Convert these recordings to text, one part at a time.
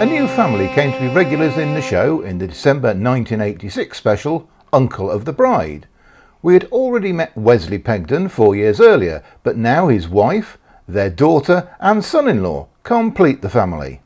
A new family came to be regulars in the show in the December 1986 special Uncle of the Bride. We had already met Wesley Pegden 4 years earlier, but now his wife, their daughter and son-in-law complete the family.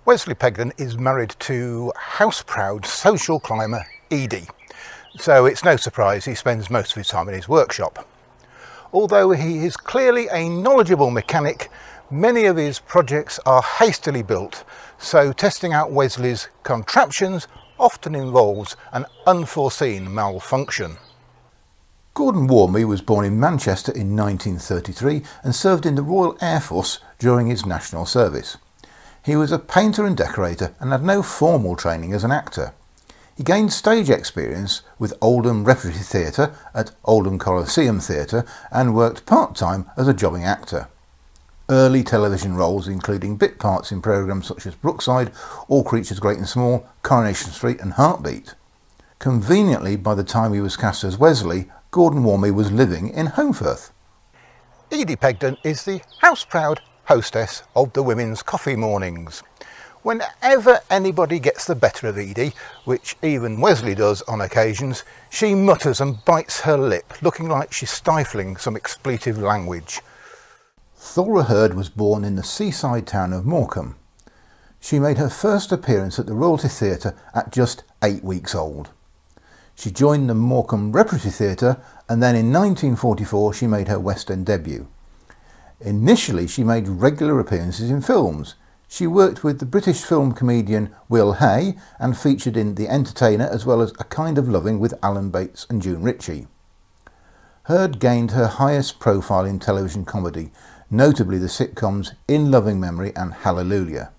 Wesley Pegden is married to house-proud social climber Edie, so it's no surprise he spends most of his time in his workshop. Although he is clearly a knowledgeable mechanic, many of his projects are hastily built, so testing out Wesley's contraptions often involves an unforeseen malfunction. Gordon Warmby was born in Manchester in 1933 and served in the Royal Air Force during his national service. He was a painter and decorator and had no formal training as an actor. He gained stage experience with Oldham Repertory Theatre at Oldham Coliseum Theatre and worked part-time as a jobbing actor. Early television roles including bit parts in programmes such as Brookside, All Creatures Great and Small, Coronation Street and Heartbeat. Conveniently, by the time he was cast as Wesley, Gordon Warmby was living in Holmfirth. Edie Pegden is the house-proud hostess of the women's coffee mornings. Whenever anybody gets the better of Edie, which even Wesley does on occasions, she mutters and bites her lip, looking like she's stifling some expletive language. Thora Hird was born in the seaside town of Morecambe. She made her first appearance at the Royalty Theatre at just 8 weeks old. She joined the Morecambe Repertory Theatre and then in 1944 she made her West End debut. Initially she made regular appearances in films. She worked with the British film comedian Will Hay and featured in The Entertainer as well as A Kind of Loving with Alan Bates and June Ritchie. Hird gained her highest profile in television comedy, notably the sitcoms In Loving Memory and Hallelujah.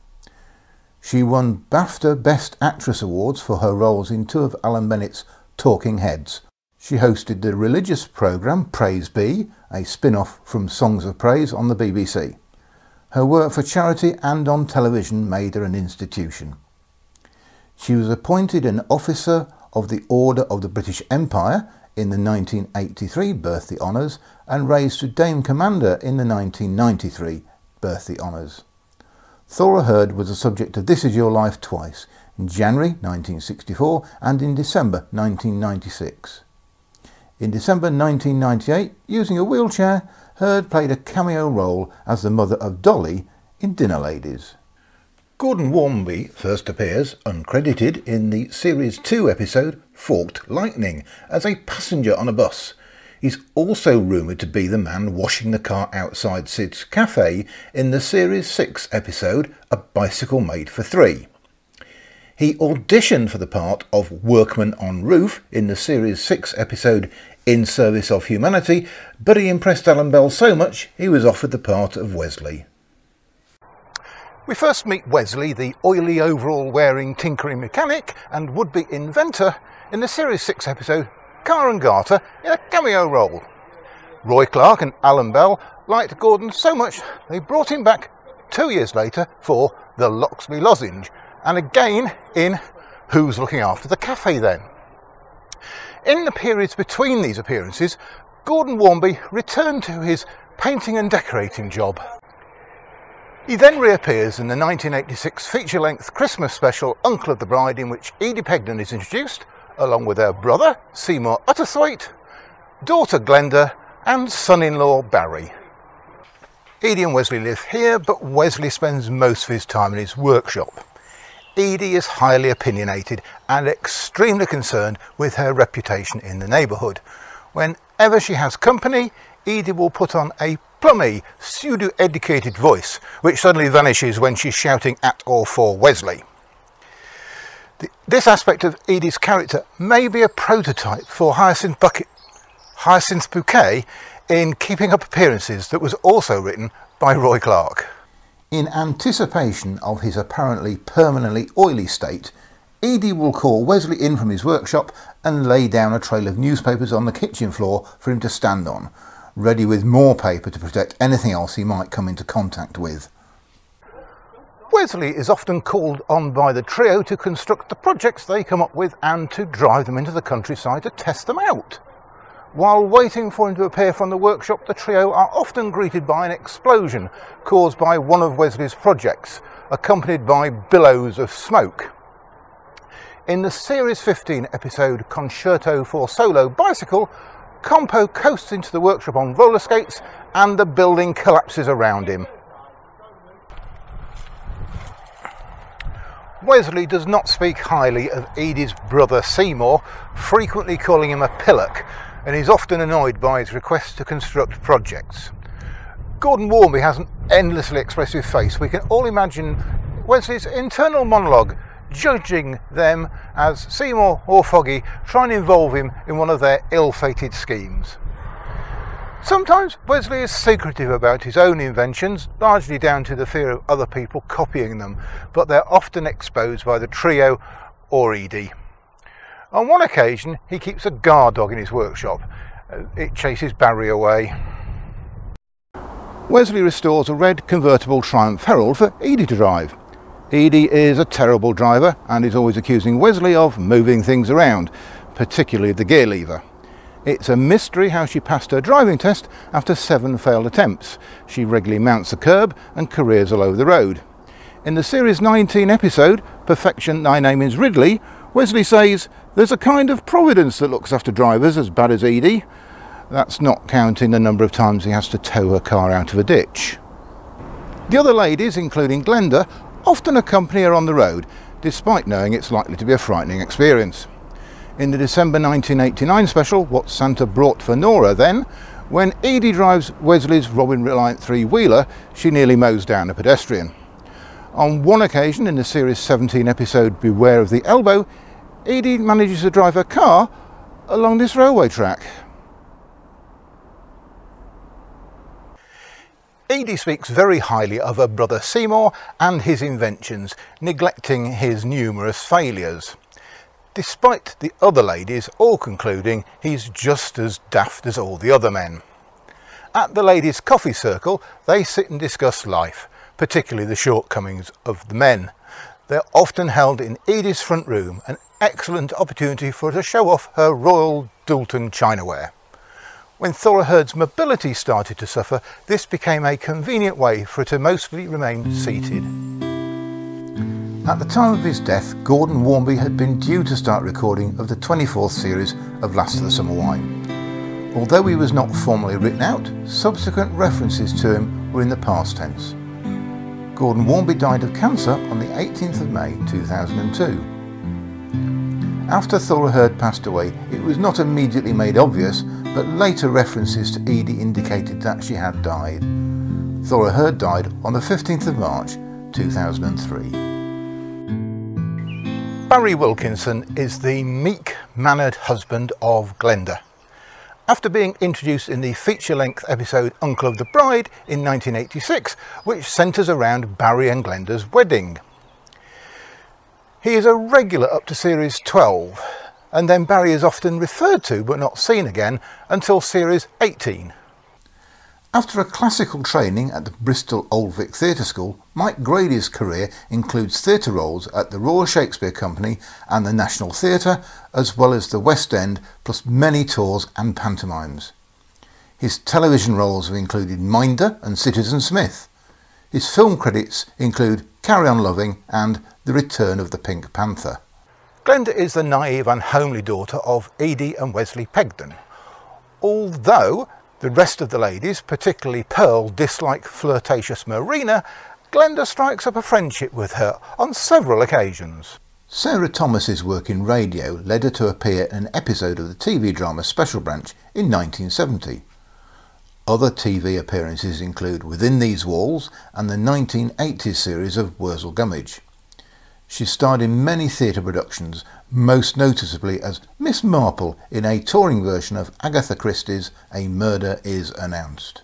She won BAFTA Best Actress awards for her roles in 2 of Alan Bennett's Talking Heads. She hosted the religious programme Praise Be, a spin-off from Songs of Praise on the BBC. Her work for charity and on television made her an institution. She was appointed an Officer of the Order of the British Empire in the 1983 Birthday Honours and raised to Dame Commander in the 1993 Birthday Honours. Thora Hird was the subject of This Is Your Life twice, in January 1964 and in December 1996. In December 1998, using a wheelchair, Hird played a cameo role as the mother of Dolly in Dinner Ladies. Gordon Warmby first appears, uncredited, in the Series 2 episode Forked Lightning as a passenger on a bus. He's also rumoured to be the man washing the car outside Sid's Cafe in the Series 6 episode A Bicycle Made for Three. He auditioned for the part of Workman on Roof in the Series 6 episode In Service of Humanity, but he impressed Alan Bell so much he was offered the part of Wesley. We first meet Wesley, the oily overall wearing tinkering mechanic and would-be inventor, in the Series 6 episode Car and Garter in a cameo role. Roy Clark and Alan Bell liked Gordon so much they brought him back 2 years later for The Loxley Lozenge, and again in Who's Looking After the Cafe Then? In the periods between these appearances, Gordon Warmby returned to his painting and decorating job. He then reappears in the 1986 feature-length Christmas special Uncle of the Bride, in which Edie Pegden is introduced, along with her brother Seymour Utterthwaite, daughter Glenda and son-in-law Barry. Edie and Wesley live here, but Wesley spends most of his time in his workshop. Edie is highly opinionated and extremely concerned with her reputation in the neighbourhood. Whenever she has company, Edie will put on a plummy, pseudo-educated voice, which suddenly vanishes when she's shouting at or for Wesley. This aspect of Edie's character may be a prototype for Hyacinth Bouquet in Keeping Up Appearances, that was also written by Roy Clark. In anticipation of his apparently permanently oily state, Edie will call Wesley in from his workshop and lay down a trail of newspapers on the kitchen floor for him to stand on, ready with more paper to protect anything else he might come into contact with. Wesley is often called on by the trio to construct the projects they come up with and to drive them into the countryside to test them out. While waiting for him to appear from the workshop, the trio are often greeted by an explosion caused by one of Wesley's projects, accompanied by billows of smoke. In the Series 15 episode Concerto for Solo Bicycle, Compo coasts into the workshop on roller skates and the building collapses around him. Wesley does not speak highly of Edie's brother Seymour, frequently calling him a pillock, and is often annoyed by his requests to construct projects. Gordon Warmby has an endlessly expressive face. We can all imagine Wesley's internal monologue, judging them as Seymour or Foggy try and involve him in one of their ill-fated schemes. Sometimes Wesley is secretive about his own inventions, largely down to the fear of other people copying them, but they're often exposed by the trio or Edie. On one occasion, he keeps a guard dog in his workshop. It chases Barry away. Wesley restores a red convertible Triumph Herald for Edie to drive. Edie is a terrible driver and is always accusing Wesley of moving things around, particularly the gear lever. It's a mystery how she passed her driving test after 7 failed attempts. She regularly mounts the curb and careers all over the road. In the Series 19 episode, Perfection, Thy Name is Ridley, Wesley says, "There's a kind of providence that looks after drivers as bad as Edie." That's not counting the number of times he has to tow her car out of a ditch. The other ladies, including Glenda, often accompany her on the road, despite knowing it's likely to be a frightening experience. In the December 1989 special, What Santa Brought for Nora Then, when Edie drives Wesley's Robin Reliant three-wheeler, she nearly mows down a pedestrian. On one occasion in the Series 17 episode Beware of the Elbow, Edie manages to drive her car along this railway track. Edie speaks very highly of her brother Seymour and his inventions, neglecting his numerous failures, despite the other ladies all concluding he's just as daft as all the other men. At the ladies' coffee circle, they sit and discuss life, particularly the shortcomings of the men. They're often held in Edie's front room, an excellent opportunity for her to show off her Royal Doulton chinaware. When Thora Hurd's mobility started to suffer, this became a convenient way for her to mostly remain seated. At the time of his death, Gordon Warmby had been due to start recording of the 24th series of Last of the Summer Wine. Although he was not formally written out, subsequent references to him were in the past tense. Gordon Warmby died of cancer on the 18th of May 2002. After Thora Hurd passed away, it was not immediately made obvious, but later references to Edie indicated that she had died. Thora Hurd died on the 15th of March 2003. Barry Wilkinson is the meek-mannered husband of Glenda. After being introduced in the feature-length episode Uncle of the Bride in 1986, which centres around Barry and Glenda's wedding. He is a regular up to Series 12, and then Barry is often referred to but not seen again until Series 18. After a classical training at the Bristol Old Vic Theatre School, Mike Grady's career includes theatre roles at the Royal Shakespeare Company and the National Theatre, as well as the West End, plus many tours and pantomimes. His television roles have included Minder and Citizen Smith. His film credits include Carry On Loving and The Return of the Pink Panther. Glenda is the naive and homely daughter of Edie and Wesley Pegden. Although the rest of the ladies, particularly Pearl, dislike flirtatious Marina, Glenda strikes up a friendship with her on several occasions. Sarah Thomas's work in radio led her to appear in an episode of the TV drama Special Branch in 1970. Other TV appearances include Within These Walls and the 1980s series of Wurzel Gummidge. She starred in many theatre productions, most noticeably as Miss Marple in a touring version of Agatha Christie's A Murder Is Announced.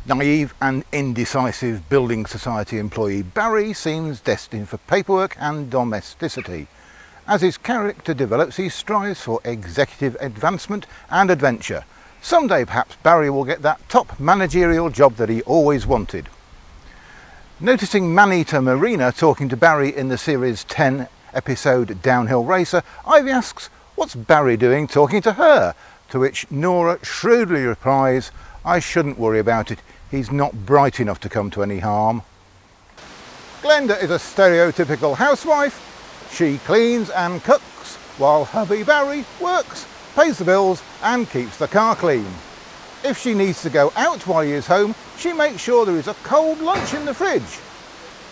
Naive and indecisive building society employee Barry seems destined for paperwork and domesticity. As his character develops, he strives for executive advancement and adventure. Someday perhaps Barry will get that top managerial job that he always wanted. Noticing man-eater Marina talking to Barry in the Series 10 episode Downhill Racer, Ivy asks, what's Barry doing talking to her? to which Nora shrewdly replies, "I shouldn't worry about it, he's not bright enough to come to any harm." Glenda is a stereotypical housewife. She cleans and cooks, while hubby Barry works, pays the bills and keeps the car clean. If she needs to go out while he is home, she makes sure there is a cold lunch in the fridge.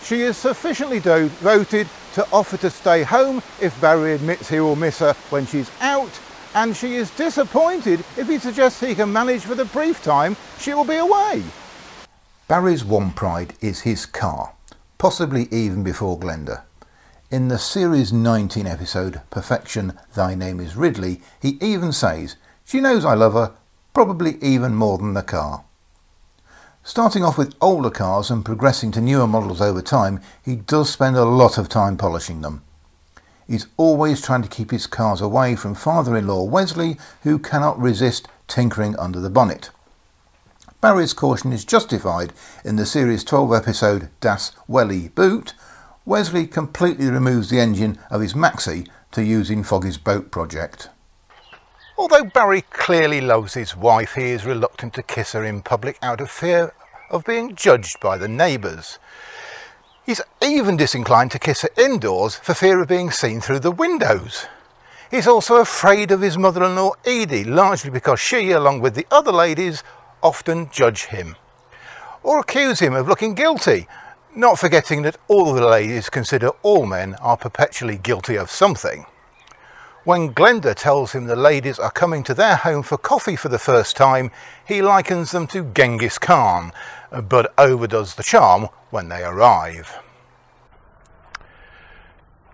She is sufficiently devoted to offer to stay home if Barry admits he will miss her when she's out, and she is disappointed if he suggests he can manage for the brief time she will be away. Barry's one pride is his car, possibly even before Glenda. In the series 19 episode Perfection, Thy Name is Ridley, he even says, "She knows I love her, probably even more than the car." Starting off with older cars and progressing to newer models over time, he does spend a lot of time polishing them. He's always trying to keep his cars away from father-in-law Wesley, who cannot resist tinkering under the bonnet. Barry's caution is justified in the series 12 episode Das Welly Boot. Wesley completely removes the engine of his Maxi to use in Foggy's boat project. Although Barry clearly loves his wife, he is reluctant to kiss her in public out of fear of being judged by the neighbours. He's even disinclined to kiss her indoors for fear of being seen through the windows. He's also afraid of his mother-in-law Edie, largely because she, along with the other ladies, often judge him or accuse him of looking guilty, not forgetting that all the ladies consider all men are perpetually guilty of something. When Glenda tells him the ladies are coming to their home for coffee for the first time, he likens them to Genghis Khan, but overdoes the charm when they arrive.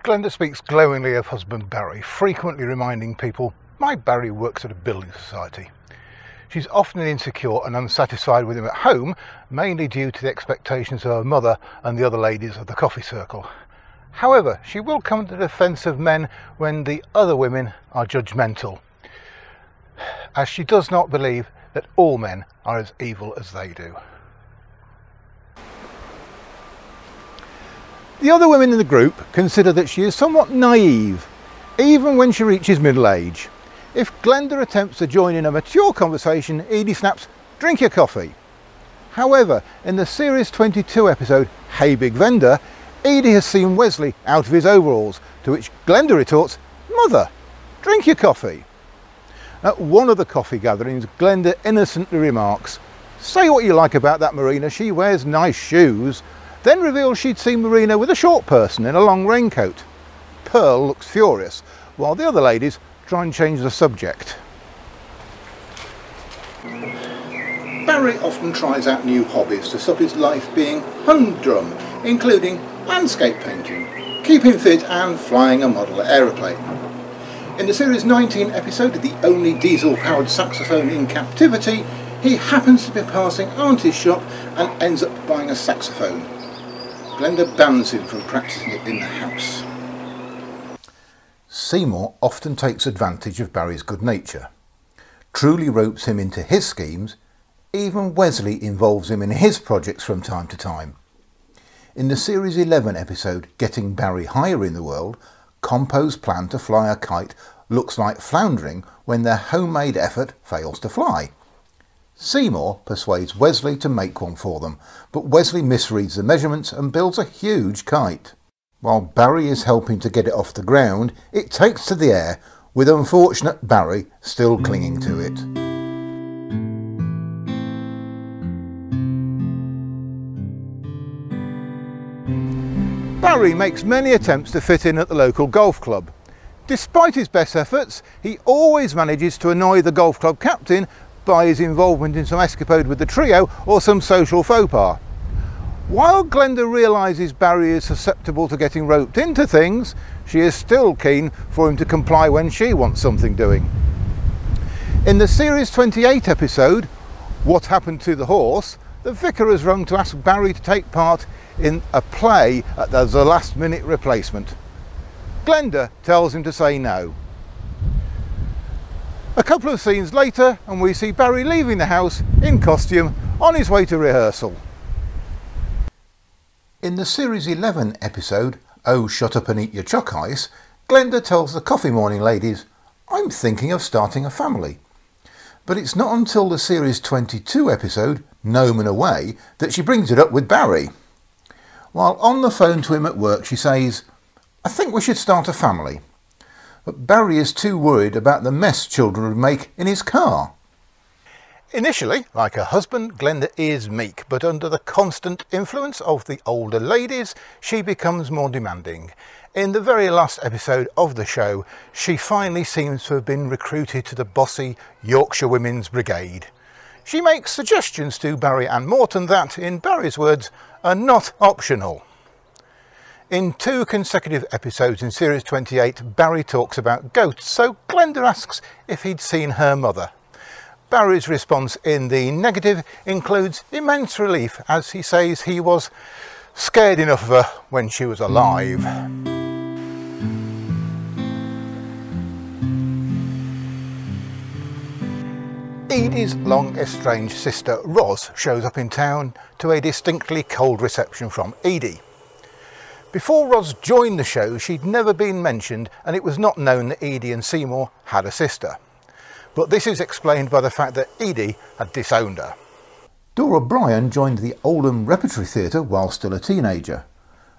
Glenda speaks glowingly of husband Barry, frequently reminding people, "My Barry works at a building society." She's often insecure and unsatisfied with him at home, mainly due to the expectations of her mother and the other ladies of the coffee circle. However, she will come to the defence of men when the other women are judgmental, as she does not believe that all men are as evil as they do. The other women in the group consider that she is somewhat naive, even when she reaches middle age. If Glenda attempts to join in a mature conversation, Edie snaps, "Drink your coffee." However, in the series 22 episode Hey Big Vendor, Edie has seen Wesley out of his overalls, to which Glenda retorts, "Mother, drink your coffee." At one of the coffee gatherings, Glenda innocently remarks, "Say what you like about that Marina, she wears nice shoes," then reveals she'd seen Marina with a short person in a long raincoat. Pearl looks furious, while the other ladies try and change the subject. Barry often tries out new hobbies to stop his life being humdrum, including landscape painting, keeping fit and flying a model aeroplane. In the series 19 episode The Only Diesel-Powered Saxophone in Captivity, he happens to be passing Auntie's shop and ends up buying a saxophone. Glenda bans him from practicing it in the house. Seymour often takes advantage of Barry's good nature, truly ropes him into his schemes. Even Wesley involves him in his projects from time to time. In the series 11 episode Getting Barry Higher in the World, Compo's plan to fly a kite looks like floundering when their homemade effort fails to fly. Seymour persuades Wesley to make one for them, but Wesley misreads the measurements and builds a huge kite. While Barry is helping to get it off the ground, it takes to the air, with unfortunate Barry still clinging to it. Barry makes many attempts to fit in at the local golf club. Despite his best efforts, he always manages to annoy the golf club captain by his involvement in some escapade with the trio or some social faux pas. While Glenda realises Barry is susceptible to getting roped into things, she is still keen for him to comply when she wants something doing. In the series 28 episode, What Happened to the Horse, the vicar has rung to ask Barry to take part in a play as a last-minute replacement. Glenda tells him to say no. A couple of scenes later and we see Barry leaving the house in costume on his way to rehearsal. In the series 11 episode Oh Shut Up and Eat Your Choc Ice, Glenda tells the coffee morning ladies, "I'm thinking of starting a family. But it's not until the series 22 episode, Gnome and Away, that she brings it up with Barry. While on the phone to him at work, she says, "I think we should start a family." But Barry is too worried about the mess children would make in his car. Initially, like her husband, Glenda is meek, but under the constant influence of the older ladies, she becomes more demanding. In the very last episode of the show, she finally seems to have been recruited to the bossy Yorkshire Women's Brigade. She makes suggestions to Barry and Morton that, in Barry's words, are not optional. In 2 consecutive episodes in series 28, Barry talks about ghosts, so Glenda asks if he'd seen her mother. Barry's response in the negative includes immense relief, as he says he was scared enough of her when she was alive. Edie's long estranged sister Ros shows up in town to a distinctly cold reception from Edie. Before Ros joined the show, she'd never been mentioned, and it was not known that Edie and Seymour had a sister. But this is explained by the fact that Edie had disowned her. Dora Bryan joined the Oldham Repertory Theatre while still a teenager.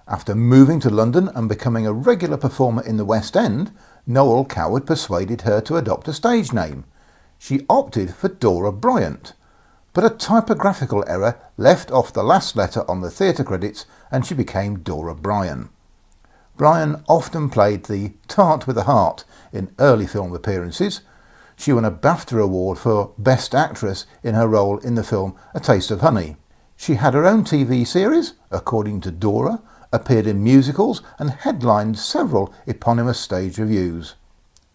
After moving to London and becoming a regular performer in the West End, Noel Coward persuaded her to adopt a stage name. She opted for Dora Bryant, but a typographical error left off the last letter on the theatre credits and she became Dora Bryan. Bryan often played the tart with a heart in early film appearances. She won a BAFTA award for Best Actress in her role in the film A Taste of Honey. She had her own TV series, According to Dora, appeared in musicals and headlined several eponymous stage revues.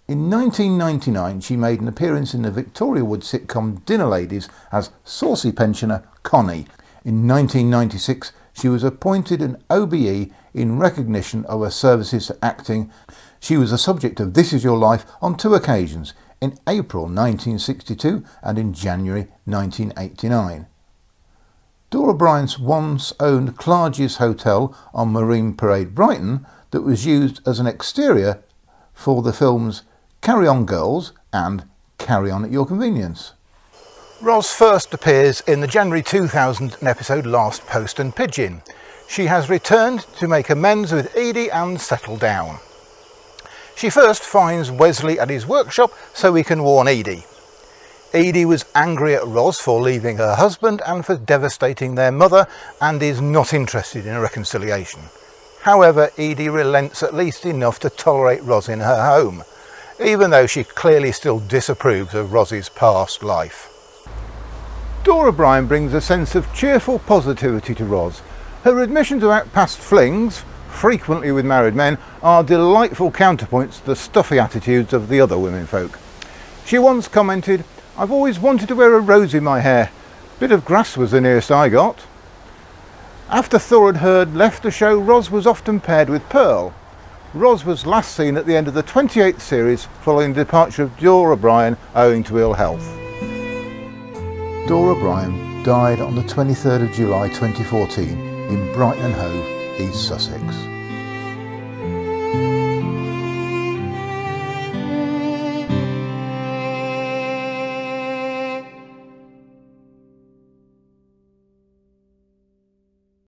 In 1999 she made an appearance in the Victoria Wood sitcom Dinner Ladies as saucy pensioner Connie. In 1996 she was appointed an OBE in recognition of her services to acting. She was the subject of This Is Your Life on 2 occasions, in April 1962 and in January 1989. Dora Bryant's once owned Clarges Hotel on Marine Parade, Brighton, that was used as an exterior for the films Carry On Girls and Carry On at Your Convenience. Ros first appears in the January 2000 episode Last Post and Pigeon. She has returned to make amends with Edie and settle down. She first finds Wesley at his workshop so he can warn Edie. Edie was angry at Ros for leaving her husband and for devastating their mother and is not interested in a reconciliation. However, Edie relents at least enough to tolerate Ros in her home, even though she clearly still disapproves of Ros's past life. Dora Bryan brings a sense of cheerful positivity to Ros. Her admission to out past flings, frequently with married men, are delightful counterpoints to the stuffy attitudes of the other womenfolk. She once commented, "I've always wanted to wear a rose in my hair. Bit of grass was the nearest I got." After Thor had Heard left the show, Ros was often paired with Pearl. Ros was last seen at the end of the 28th series following the departure of Dora Bryan owing to ill health. Dora Bryan died on the 23rd of July 2014 in Brighton and Hove, East Sussex.